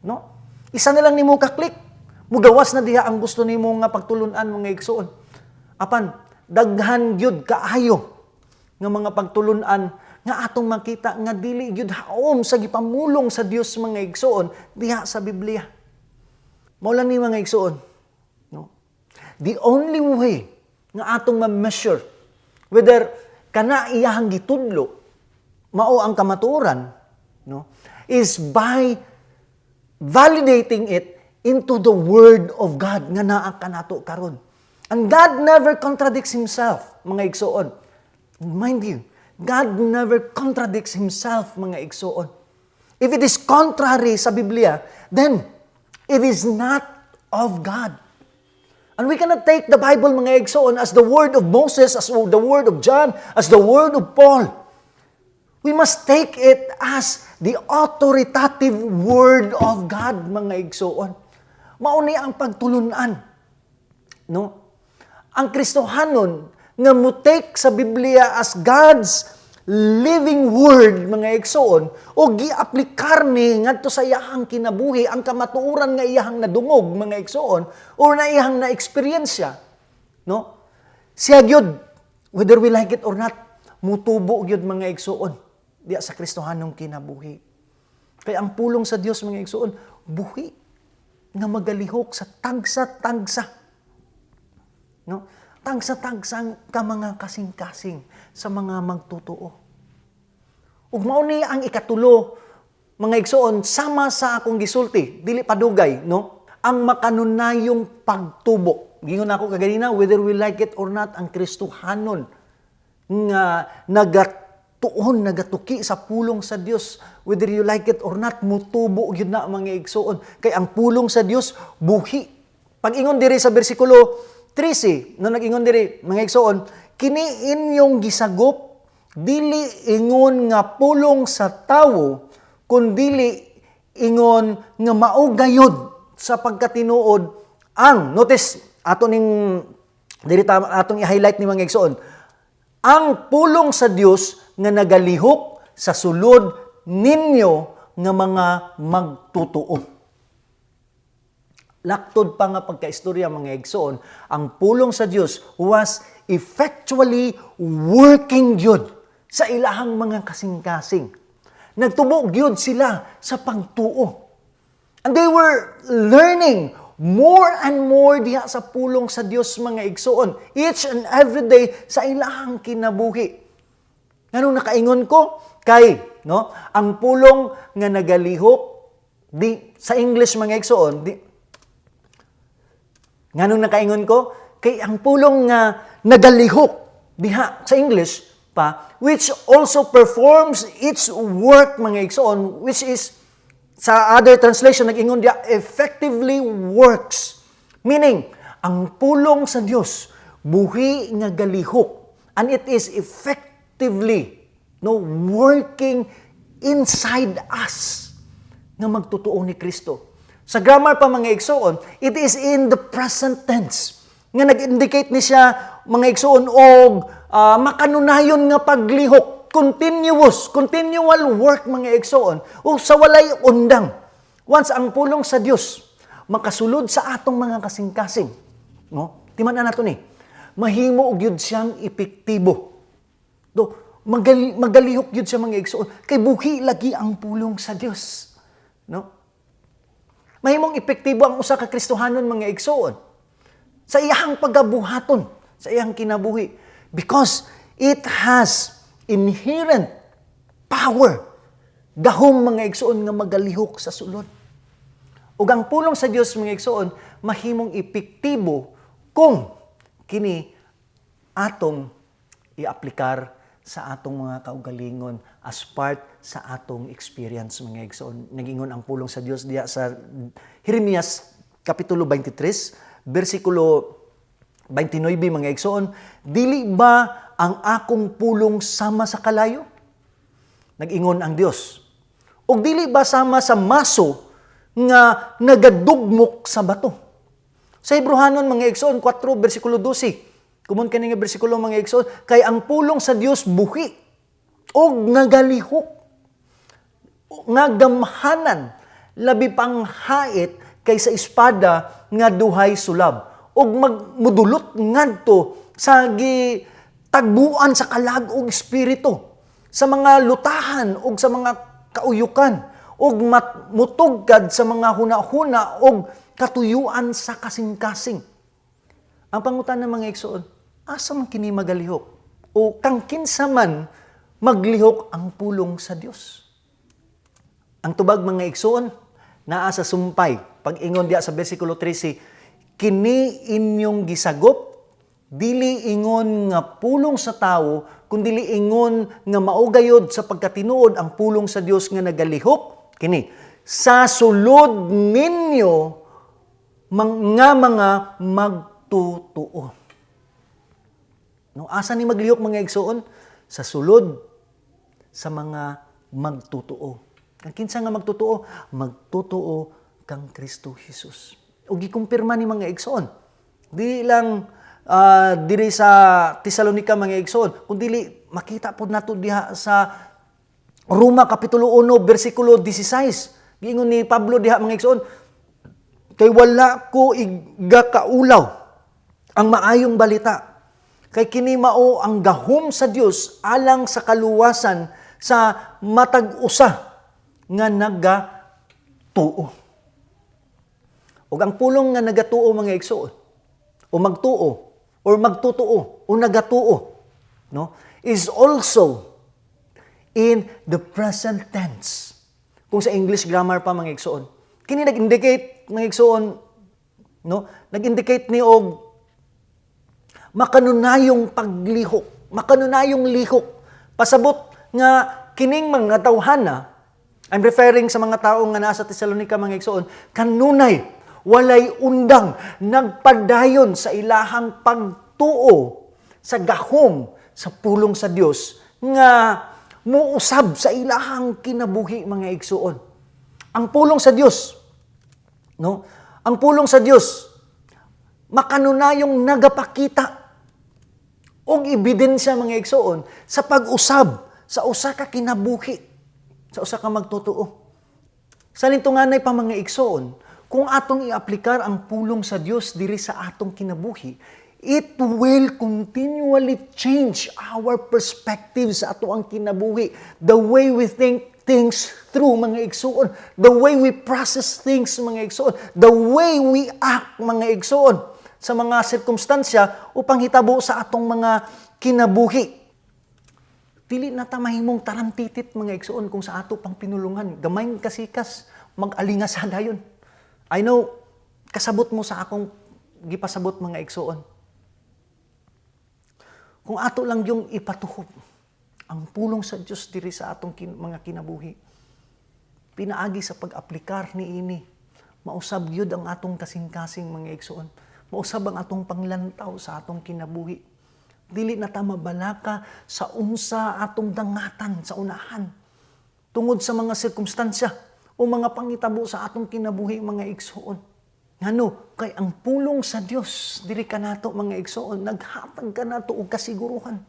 No? Isa na lang nimo ka-click, mugawas na diha ang gusto nimo nga pagtulunan mga igsoon. Apan, daghan gyud kaayo nga mga pagtulunan nga atong makita nga dili gyud haom sa gipamulong sa Dios mga igsoon diha sa Biblia. Mao lang ni mga igsoon, no? The only way nga atong ma-measure whether kana iyahang gitudlo mao ang kamatuoran, no, is by validating it into the Word of God nga naa kanato karon. And God never contradicts Himself, mga igsoon. Mind you, God never contradicts Himself, mga igsoon. If it is contrary sa Biblia, then it is not of God. And we cannot take the Bible, mga igsoon, as the word of Moses, as the word of John, as the word of Paul. We must take it as the authoritative word of God, mga igsoon. Mauni ang pagtulunan. No? Ang Kristohanon nga mutake sa Biblia as God's living word, mga igsoon, o gi-aplikar ni ngadto sa iyahang kinabuhi ang kamatuoran nga iyahang nadungog, mga igsoon, o na iyahang na-experience, no? Siya gyud, whether we like it or not, mutubo gyud mga igsoon diya sa Kristohanong kinabuhi. Kaya ang pulong sa Dios, mga igsoon, buhi nga magalihok sa tagsa-tagsa. No? Tagsa-tagsa ka mga kasing-kasing sa mga magtutuo. Ug mao ni ang ikatulo, mga igsoon, sama sa akong gisulti, dili padugay, no? Ang makanunayong pagtubo. Gingon ako kaganina, whether we like it or not, ang Kristohanon nga nagatuon, nagatuki sa pulong sa Dios, whether you like it or not, mutubo gyud na mga igsoon. Kay ang pulong sa Dios buhi. Pag-ingon diri sa bersikulo 13, no nag-ingon diri, mga igsoon, kini inyong gisagop, dili ingon nga pulong sa tawo, kundili ingon nga mao gayud sa pagkatinuod ang, notice, ato ning, diri atong i-highlight ni mga igsoon, ang pulong sa Dios nga nagalihok sa sulod ninyo nga mga magtutuo. Laktod pa nga pagkaistorya mga igsoon, ang pulong sa Dios was effectually working gyud sa ilahang mga kasing-kasing. Nagtubo gyud sila sa pagtuo. And they were learning more and more diha sa pulong sa Dios mga igsoon, each and every day sa ilahang kinabuhi. Nganong nakaingon ko kay, no, ang pulong nga nagalihok di sa English mga igsoon, nganong nakaingon ko? Kay ang pulong nga nagalihok diha sa English pa, which also performs its work, mga igsoon, which is, sa other translation, nag-ingon diya, effectively works. Meaning, ang pulong sa Dios buhi nga galihok, and it is effectively, no, working inside us nga magtutuo ni Kristo. Sa grammar pa mga igsoon, it is in the present tense. Nga nag-indicate ni siya mga igsoon og makanunayon nga paglihok, continual work mga igsoon, o sa walay undang. Once ang pulong sa Dios makasulod sa atong mga kasing-kasing, no? Timan na nato ni, mahimo og yun siyang epektibo. Do, magalihok yun siya mga igsoon, kay buhi lagi ang pulong sa Dios. No? Mahimong epektibo ang usa ka Kristohanon mga igsoon sa iyang pagabuhaton, sa iyang kinabuhi. Because it has inherent power, gahom mga igsoon nga magalihok sa sulod. Ug ang pulong sa Dios mga igsoon, mahimong epektibo kung kini atong i-aplikar sa atong mga kaugalingon as part sa atong experience mga igsoon. Nagingon ang pulong sa Dios diya sa Jeremias kapitulo 23, bersikulo 29 mga igsoon, dili ba ang akong pulong sama sa kalayo? Nag-ingon ang Dios. O dili ba sama sa maso nga nagadugmok sa bato? Sa Hebrehanon mga igsoon 4 bersikulo 12. Kumon kani nga bersikulo mga igsoon, kay ang pulong sa Dios buhi og nagalihok, nga gamhanan, labi pang hait kaysa espada nga duhay sulab, og magmudulot ngadto sa gitagbuan sa kalag og espiritu, sa mga lutahan og sa mga kauyukan, og mutugkad sa mga hunahuna og katuyuan sa kasing-kasing. Ang pangutan ng mga igsoon, asa man kini magalihok? O kang kinsa man maglihok ang pulong sa Dios? Ang tubag mga igsoon, naa sa sumpay, pag-ingon diya sa bersikulo 13, kini inyong gisagop, dili ingon nga pulong sa tao, kundi ingon nga maugayod sa pagkatinuod ang pulong sa Dios nga nagalihok, kini, sa sulod ninyo mga magtutuo. No, asa ni maglihok mga igsoon? Sa sulod sa mga magtutuo. Ang kinsa nga magtutuo? Magtutuo kang Kristo Jesus. O gikumpirma ni mga igsoon. Di lang diri sa Tesalonica mga igsoon, kundi makita po nato diha sa Roma kapitulo 1 bersikulo 16. Giingon ni Pablo diha mga igsoon, kay wala ko igakaulaw ang maayong balita. Kay kini mao ang gahom sa Dios alang sa kaluwasan sa matag-usa nga nagatuo. Ug ang pulong nga nagatuo mga igsoon, o magtuo or magtutuo o nagatuo, no, is also in the present tense. Kung sa English grammar pa mga igsoon, kini nag-indicate mga igsoon, no, nag-indicate ni og makanunayong paglihok, makanunayong lihok. Pasabot nga kining mga tawhana, I'm referring sa mga tao nga nasa Tesalonica mga igsoon, kanunay, walay undang, nagpadayon sa ilahang pagtuo sa gahom sa pulong sa Dios nga muusab sa ilahang kinabuhi mga igsoon. Ang pulong sa Dios, no? Ang pulong sa Dios makanunayong nagapakita og ebidensya mga igsoon sa pag-usab sa usa ka kinabuhi, sa usa ka magtutuo. Sa lintunganay pa mga igsoon, kung atong i-aplikar ang pulong sa Dios diri sa atong kinabuhi, it will continually change our perspective sa ato ang kinabuhi. The way we think things through mga igsoon, the way we process things mga igsoon, the way we act mga igsoon sa mga sirkumstansya upang hitabo sa atong mga kinabuhi. Dili na ta mahimong tarantitit mga igsoon kung sa ato pang pinulungan. Gamay kasikas, mag-alingas dayon. I know, kasabot mo sa akong gipasabot mga igsoon. Kung ato lang yung ipatuhop ang pulong sa Diyos diri sa atong mga kinabuhi, pinaagi sa pag-aplikar ni ini, mausab yun ang atong kasing-kasing mga igsoon. Mausab ang atong panglantaw sa atong kinabuhi. Dili na ta mabalaka sa unsa atong dangatan sa unahan. Tungod sa mga sirkumstansya o mga pangitabo sa atong kinabuhi mga igsoon. Ngano, kay ang pulong sa Dios diri kanato mga igsoon, naghatag kanato og kasiguruhan.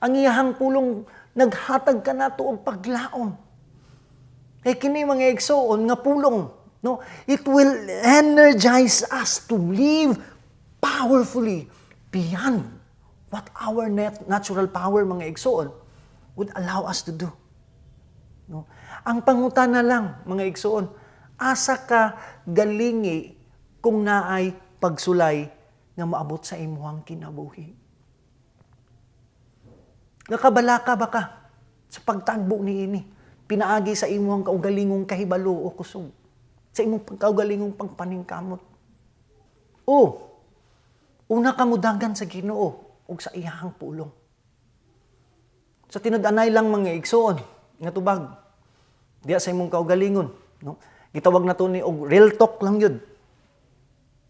Ang iyahang pulong naghatag ka nato og paglaom. Kay kini mga igsoon nga pulong, no, it will energize us to live powerfully beyond what our natural power, mga igsoon, would allow us to do. No? Ang pangutana lang, mga igsoon, asa ka galingi kung naay pagsulay nga maabot sa imuhang kinabuhi. Nakabala ka ba ka sa pagtagbo ni ini? Pinaagi sa imuhang kaugalingong kahibalo o kusog. Sa imong kaugalingong pagpaningkamot. O, una ka mudagan sa Ginoo o sa iyahang pulong. Sa tinud-anay lang mga igsoon, nga tubag, diya sa imong kaugalingon. No? Gitawag na to ni og real talk lang yun.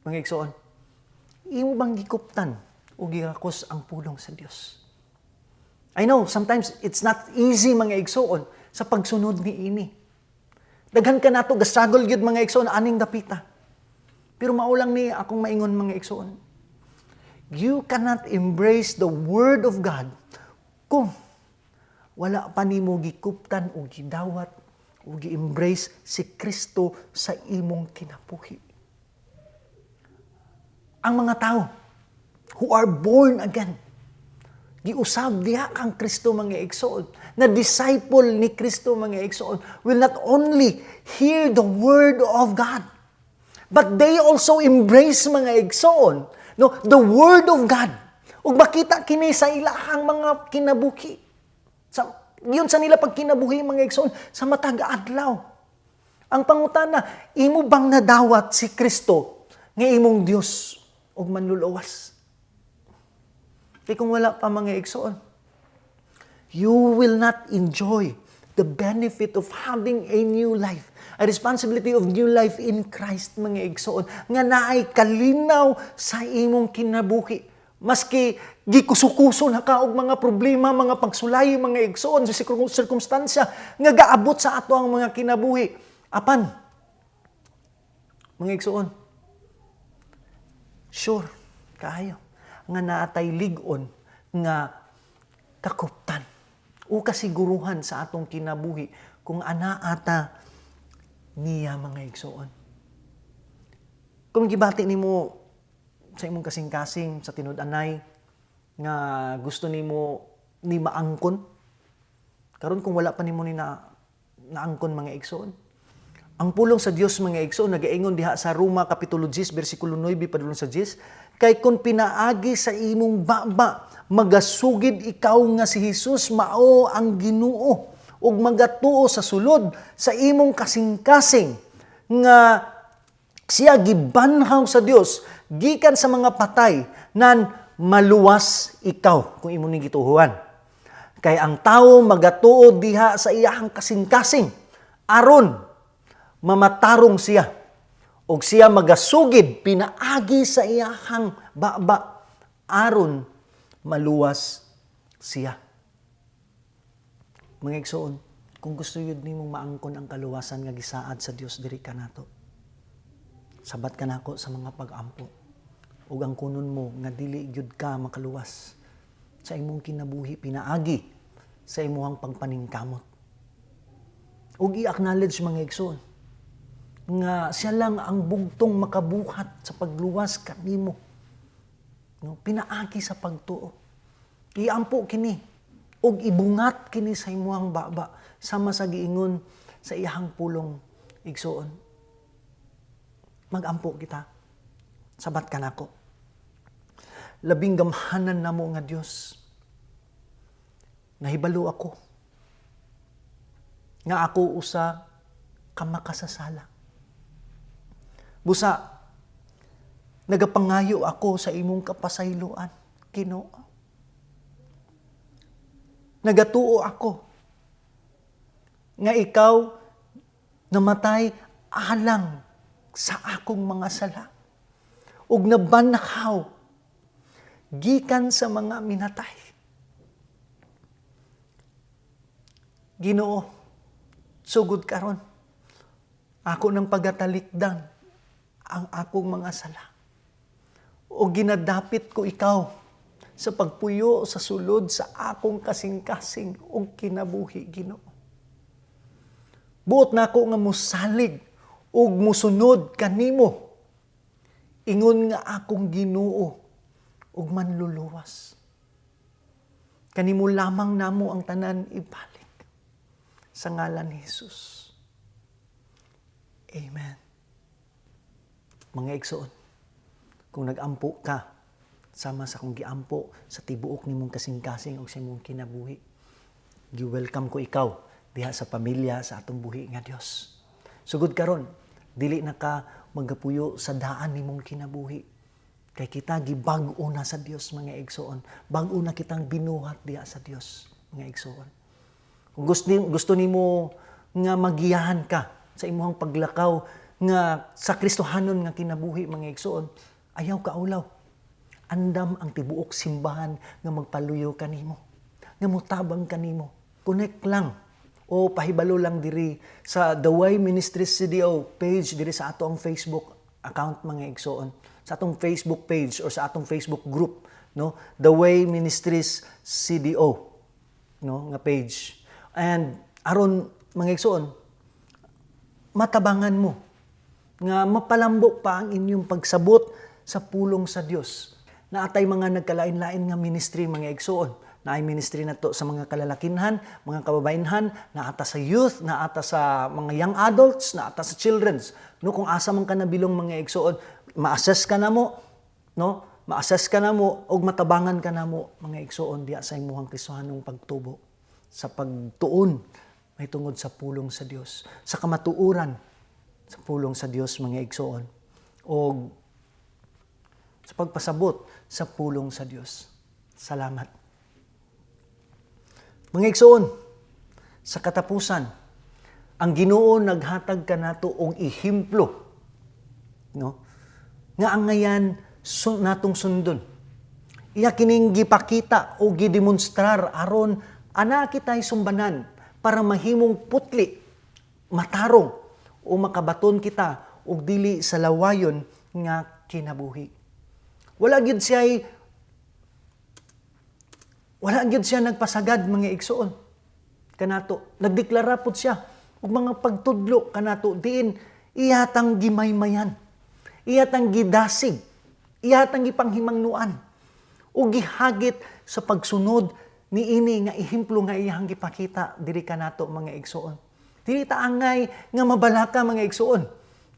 Mga igsoon, imo bang gikuptan o gikakos ang pulong sa Dios? I know, sometimes it's not easy, mga igsoon, sa pagsunod ni ini. Daghan ka nato, gastruggle yun, mga igsoon, aning dapita. Pero maulang ni akong maingon, mga igsoon, you cannot embrace the Word of God kung wala pa nimo gikuptan o gidawat o gi-embrace si Kristo sa imong kinabuhi. Ang mga tao who are born again, giusab diha kang Kristo, mga igsoon, na disciple ni Kristo, mga igsoon, will not only hear the Word of God, but they also embrace, mga igsoon, no, the Word of God. Ug makita kini sa ilahang mga kinabuhi. Yun sa nila pagkinabuhi, mga igsoon, sa matag adlaw. Ang pangutana, imo bang nadawat si Kristo nga imong Dios ug manluluwas? Kaya kung wala pa, mga igsoon, you will not enjoy the benefit of having a new life, a responsibility of new life in Christ, mga igsoon, nga naay kalinaw sa imong kinabuhi. Maski gikusukuso na ka og mga problema, mga pagsulay, mga igsoon, sa sirkumstansya nga gaabot sa ato ang mga kinabuhi. Apan, mga igsoon, sure, kaayo, nga naatay ligon nga kakuptan o kasiguruhan sa atong kinabuhi kung ana ata niya, mga igsoon. Kung gibati nimo sa imong kasing-kasing sa tinud-anay nga gusto nimo ni maangkon, karon kung wala pa nimo ni naangkon, mga igsoon, ang pulong sa Dios, mga igsoon, nagaingon diha sa Roma kapitulo 10 bersikulo 9 padulong sa 10, kay kun pinaagi sa imong baba, magasugid ikaw nga si Jesus mao ang Ginoo ug magatuo sa sulod sa imong kasing-kasing nga siya gibanhaw sa Dios gikan sa mga patay nan maluwas ikaw kung imo ning gituhuan. Kay ang tawo magatuo diha sa iyahang kasing-kasing aron mamatarong siya og siya magasugid pinaagi sa iyahang baba aron maluwas siya. Mga igsoon, kung gusto yun nimong maangkon ang kaluwasan nga gisaad sa Dios diri ka nato, sabat ka nako sa mga pag-ampo ug ang kunon mo nga dili gyud ka makaluwas sa imong kinabuhi pinaagi sa imong pagpaningkamot. Ug i-acknowledge, mga igsoon, nga siya lang ang bugtong makabuhat sa pagluwas kanimo. No, pinaagi sa pagtuo. Iampo kini ug ibungat kini sa imong baba sama sa giingon sa iyahang pulong, igsoon. Magampo kita. Sabat ka nako. Labing gamhanan namo nga Dios. Nahibalo ako nga ako usa ka makasasala. Busa, nagapangayo ako sa imong kapasayloan, Ginoo. Nagatuo ako nga ikaw namatay alang sa akong mga sala ug nabanakaw gikan sa mga minatay. Ginoo, sugod karon ako nang pagatalikdan ang akong mga sala. O ginadapit ko ikaw sa pagpuyo sa sulod sa akong kasing-kasing og kinabuhi, Ginoo. Buot na ako nga musalig ug musunod kanimo. Ingon nga akong Ginoo ug manluluwas. Kanimo lamang namo ang tanan ibalik. Sa ngalan ni Jesus. Amen. Mga igsoon, kung nag-ampo ka, sama sa kong giampo sa tibuok nimong kasing-kasing o sa imong kinabuhi, gi-welcome ko ikaw diha sa pamilya sa atong buhi nga Dios. Sugod karon, dili na ka magapuyo sa daan nimong kinabuhi. Kay kita gibag-o na sa Dios, mga igsoon. Bag-o na kitang binuhat diha sa Dios, mga igsoon. Kung gusto nimo nga magiyahan ka sa imong paglakaw nga sa Kristohanon nga kinabuhi, mga igsoon, ayaw ka ulaw. Andam ang tibuok simbahan nga magpaluyo kanimo, nga mutabang kanimo. Connect lang o pahibalo lang diri sa The Way Ministries CDO page diri sa atong Facebook account, mga igsoon. Sa atong Facebook page or sa atong Facebook group, no? The Way Ministries CDO, no, nga page. And aron, mga igsoon, matabangan mo nga mapalambok pa ang inyong pagsabot sa pulong sa Dios. Naatay mga nagkalain-lain nga ministry, mga igsoon. Naay ministry na to sa mga kalalakinhan, mga kababainhan, naata sa youth, naata sa mga young adults, naata sa children's. No, kung asa man ka nabilong, mga igsoon, ma-assess ka na mo, no? Ma-assess ka na mo og matabangan ka na mo, mga igsoon, diya sa imong Kristohanong pagtubo, sa pagtuon may tungod sa pulong sa Dios, sa kamatuuran sa pulong sa Dios, mga igsoon, o sa pagpasabot sa pulong sa Dios. Salamat. Mga igsoon, sa katapusan, ang Ginoo naghatag kanato og ehemplo, no? Nga ang ngayan natong sundon. Iya kining gipakita o gidemonstrar aron ana kitay sumbanan para mahimong putli, matarong o makabaton kita og dili sa lawayon nga kinabuhi. Wala gyud siya nagpasagad, mga igsoon kanato. Nagdeklara pud siya og mga pagtudlo kanato diin iyatang gimaymayan, iyatang gidasig, iyatang gipanghimangnuan ug gihagit sa pagsunod niini nga ehemplo nga iyang gipakita diri kanato, mga igsoon. Dili ta angay nga mabalaka, mga igsoon,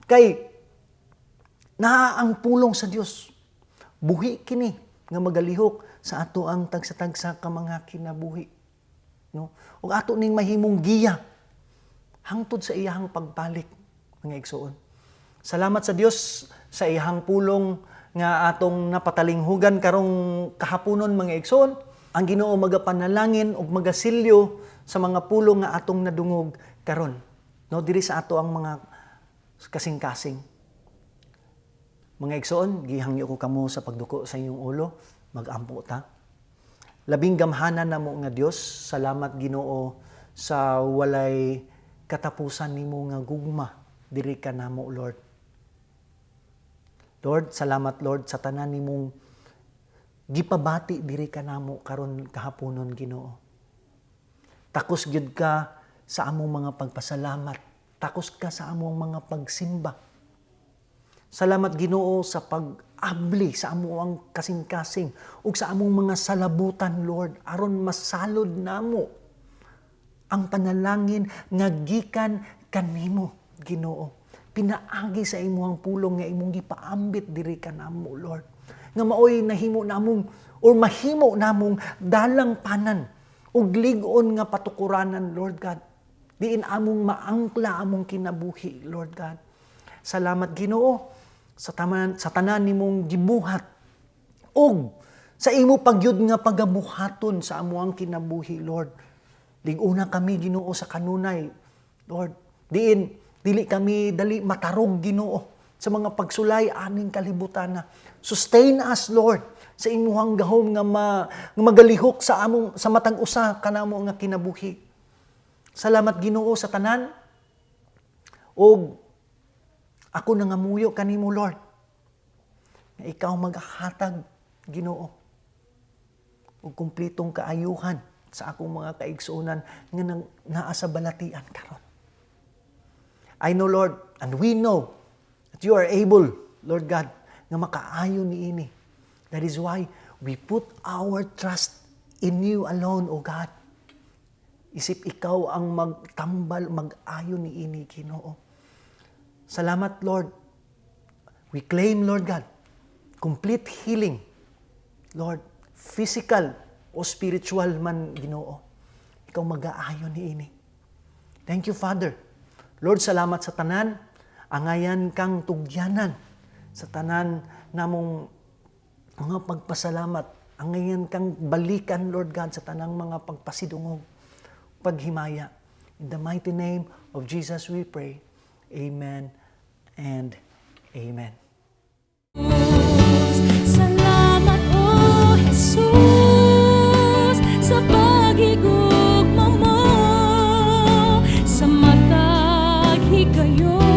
kay naa ang pulong sa Dios. Buhi kini nga magalihok sa ato ang tagsa-tagsa ka mga kinabuhi, no? Ug ato ning mahimong giya hangtod sa iyang pagbalik, mga igsoon. Salamat sa Dios sa iyang pulong nga atong napatalinghugan karong kahaponon, mga igsoon. Ang Ginoo magapanalangin ug magasilyo sa mga pulong nga atong nadungog karon, no, diri sa ato ang mga kasing-kasing. Mga igsoon, gihangyo ko kamo sa pagduko sa inyong ulo, mag-ampo ta. Labing gamhanan namo nga Dios, salamat Ginoo sa walay katapusan nimo nga gugma diri kanamo, Lord. Lord, salamat Lord sa tanan nimong gipabati diri kanamo karon kahaponon, Ginoo. Takos gyud ka sa among mga pagpasalamat. Takos ka sa among mga pagsimba. Salamat Ginoo sa pag-abli sa among kasing-kasing ug sa among mga salabutan, Lord, aron masalod namo ang panalangin nga gikan kanimo, Ginoo. Pinaagi sa imong pulong nga imong gipaambit diri kanamo, Lord. Nga maoy nahimo namong or mahimo namong dalang panan ug lig-on nga patukuranan, Lord God. Diin among maangkla among kinabuhi, Lord God. Salamat Ginoo sa tanan nimong gibuhat ug sa imo pagyud nga pagabuhaton sa amuang kinabuhi, Lord. Lig-una kami, Ginoo, sa kanunay, Lord. Dili kami dali matarog, Ginoo, sa mga pagsulay aning kalibutan na. Sustain us, Lord, sa imuhang gahom nga magalihok sa matag usa kanamo nga kinabuhi. Salamat Ginoo sa tanan ug ako nangamuyo kanimo, Lord, nga ikaw maghatag, Ginoo, ug kumplitong kaayuhan sa akong mga kaigsuonan nga naa sa balatian karon. I know, Lord, and we know that you are able, Lord God, nga makaayo niini. That is why we put our trust in you alone, O God. Isip ikaw ang magtambal, mag-ayo niini, Ginoo. Salamat, Lord. We claim, Lord God, complete healing. Lord, physical o spiritual man, Ginoo. Ikaw mag-aayo niini. Thank you, Father. Lord, salamat sa tanan. Angayan kang tugyanan sa tanan namong mga pagpasalamat. Angayan kang balikan, Lord God, sa tanang mga pagpasidungog, paghimaya. In the mighty name of Jesus we pray. Amen and amen.
Salamat o Jesus sa pag-igugma mo sa matag higayon.